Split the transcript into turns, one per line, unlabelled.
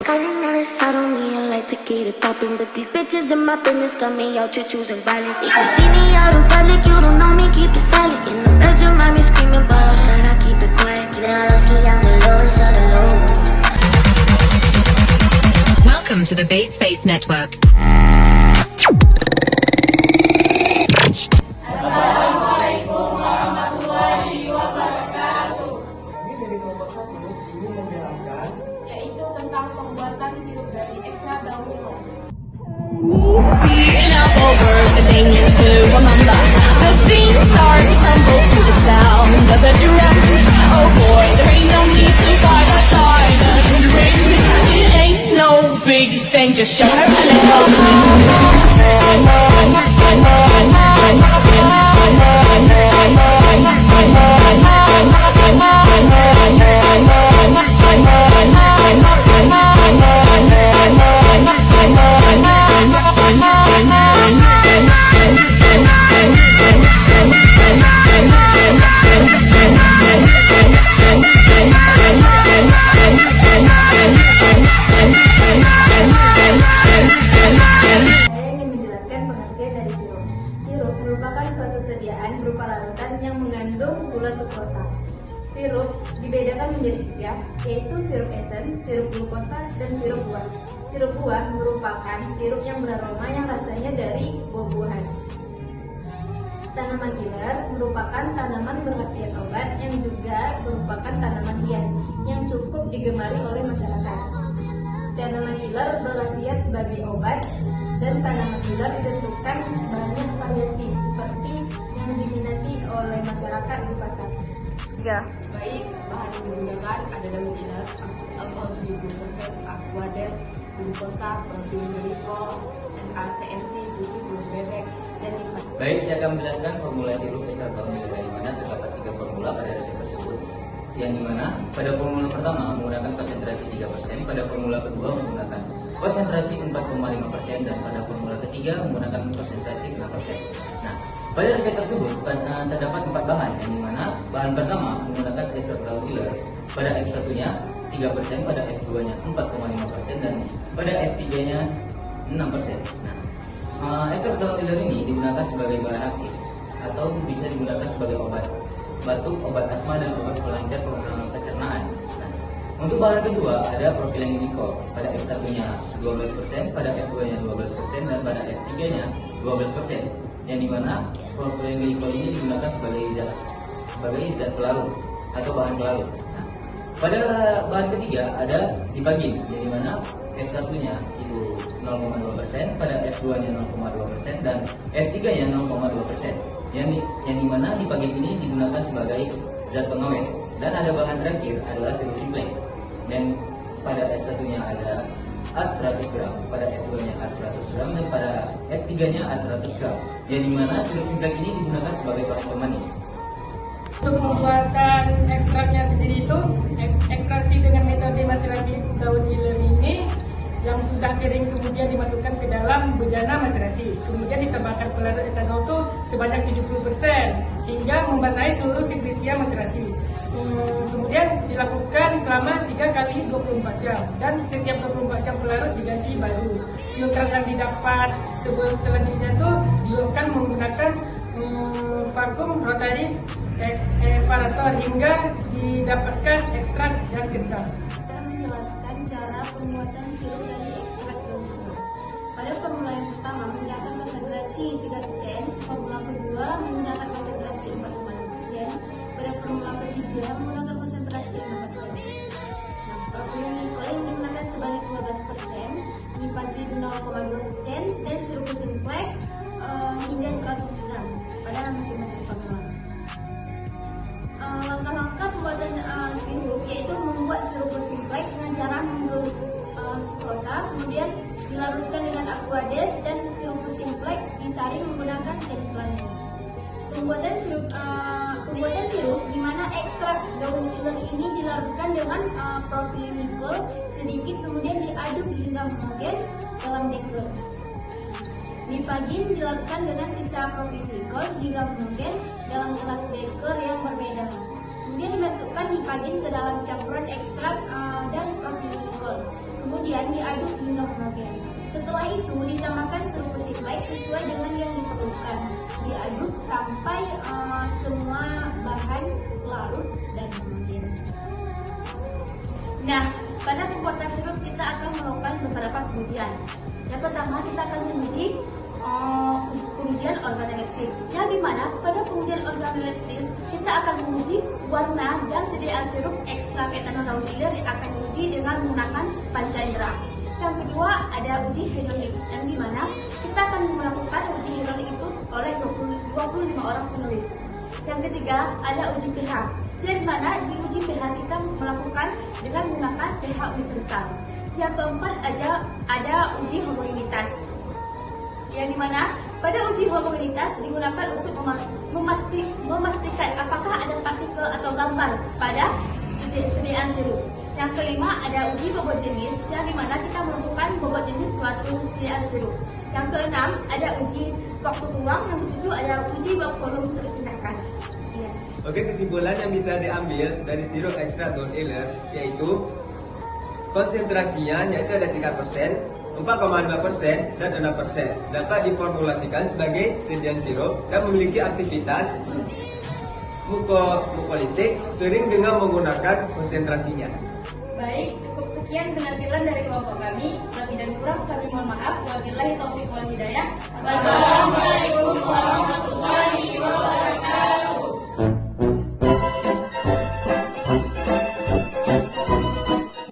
Calling all this out on me, I like to get it poppin', but these bitches in my business got me out here choosing violence. If you see me out in public, you don't know me, keep it silent. In the bedroom, I be screaming, but outside I keep it quiet. Then I lost I'm the lowest of the lowest.
Welcome to the Base Face Network.
Assalamualaikum warahmatullahi wabarakatuh.
Kami dari kelompok 1 ingin menjelaskan
Yaitu tentang pembuatan sirup dari ekstra daun melon.
Over the things to remember. The scene starts to crumble to the sound of the drum. Oh boy, there ain't no need to fight a side of the ring. It ain't no big thing, just show her a little.
Saya ingin menjelaskan pengertian dari sirup. Sirup merupakan suatu sediaan berupa larutan yang mengandung gula sukrosa. Sirup dibedakan menjadi 3, yaitu sirup esen, sirup glukosa, dan sirup buah. Sirup buah merupakan sirup yang beraroma yang rasanya dari buah-buahan. Tanaman giler merupakan tanaman berkhasiat obat yang juga merupakan tanaman hias yang cukup digemari oleh masyarakat. Tanaman giler berkhasiat sebagai obat dan tanaman giler ditentukan banyak variasi seperti yang diminati oleh masyarakat di pasar.
Baik, bahan yang digunakan ada daun gilas, alkohol 70%, aquades, glukosa, protein glikol, dan RTMC, putih, telur bebek, dan nikmat.
Baik, saya akan menjelaskan formula sirup ekstra daun melon di mana terdapat 3 formula pada resep tersebut. Yang dimana pada formula pertama menggunakan konsentrasi 3%, pada formula kedua menggunakan konsentrasi 4,5%, dan pada formula ketiga menggunakan konsentrasi 6%. Nah, pada resep tersebut terdapat 4 bahan, yang dimana bahan pertama menggunakan ester daun giler, pada F1-nya 3%, pada F2-nya 4,5%, dan pada F3-nya 6%. Nah, ester daun giler ini digunakan sebagai bahan aktif atau bisa digunakan sebagai obat batuk, obat asma, dan obat pelancar pencernaan. Nah, untuk bahan kedua ada propilen glikol, pada F1-nya 12%, pada F2-nya 12%, dan pada F3-nya 12%. Yang dimana propilen glikol ini digunakan sebagai zat pelarut atau bahan pelarut. Nah, pada bahan ketiga ada dipagin, yang dimana F1-nya itu 0,2%, pada F2-nya 0,2%, dan F3-nya 0,2%. Yang dimana dipagin ini digunakan sebagai zat pengawet. Dan ada bahan terakhir adalah sirup simplex, dan pada F1-nya ada AT 100 gram, pada F2-nya AT 100 gram, dan pada F3-nya AT 100 gram. Yang dimana sirup simplex ini digunakan sebagai bahan pemanis.
Untuk pembuatan ekstraknya sendiri itu ekstraksi dengan metode maserasi daun giler ini yang sudah kering kemudian dimasukkan ke dalam bejana maserasi, kemudian ditambahkan pelarut etanol itu sebanyak 70% hingga membasahi seluruh siklisia maserasi. Kemudian dilakukan selama 3 kali 24 jam dan setiap 24 jam pelarut diganti baru. Filter yang didapat selanjutnya itu dilakukan menggunakan vakum rotary evaporator hingga didapatkan ekstrak yang kental.
Kita menjelaskan cara pembuatan sirup dari ekstrak daun melon. Pada formula yang pertama menggunakan konsentrasi 3%, formula kedua menggunakan konsentrasi 4,5%, pada formula ketiga menggunakan konsentrasi 6%. Nah, propilen glikol yang digunakan sebanyak 15%, nipagin 0,2%, dan sirup simplex hingga 100 gram pada masing-masing formula. Langkah-langkah pembuatan sirup yaitu membuat sirup simplex dengan cara menggerus sukrosa, kemudian dilarutkan dengan aquades, dan sirup simplex disaring menggunakan teknik lainnya. Pembuatan sirup di mana ekstrak daun giler ini dilarutkan dengan propilen glikol sedikit, kemudian diaduk hingga homogen dalam beker. Nipagin dilakukan dengan sisa propilen glikol hingga homogen dalam gelas beker yang berbeda. Kemudian dimasukkan nipagin ke dalam campuran ekstrak dan propilen glikol. Kemudian diaduk hingga homogen. Setelah itu ditambahkan sirup Simplex sesuai dengan yang diperlukan. Diaduk sampai semua bahan larut dan homogen. Nah, pada pembuatan sirup kita akan melakukan beberapa pengujian. Yang pertama kita akan menguji pengujian organoleptis, yang dimana pada pengujian organoleptis kita akan menguji warna dan sediaan sirup ekstrak etanol daun iler yang akan diuji dengan menggunakan panca indera. Yang kedua ada uji hidrolik, yang dimana kita akan melakukan uji hidrolik itu oleh 25 orang penulis. Yang ketiga ada uji pH, yang dimana di uji pH kita melakukan dengan menggunakan pH universal. Yang keempat ada uji homogenitas, yang dimana pada uji homogenitas digunakan untuk memastikan apakah ada partikel atau gambar pada sediaan sirup. Yang kelima ada uji bobot jenis, yang dimana kita menentukan bobot jenis suatu sediaan sirup. Yang keenam ada uji waktu tuang, yang ketujuh ada uji volume terpindahkan. Ya.
Oke, kesimpulan yang bisa diambil dari sirup ekstrak daun iler yaitu konsentrasinya yaitu ada 3%, 4,2% dan 6% dapat diformulasikan sebagai sediaan sirup dan memiliki aktivitas mukolitik sering dengan menggunakan konsentrasinya.
Baik, cukup sekian penampilan dari kelompok kami. Lebih dan kurang kami mohon maaf. Wabillahi taufiq wal hidayah. Wassalamualaikum.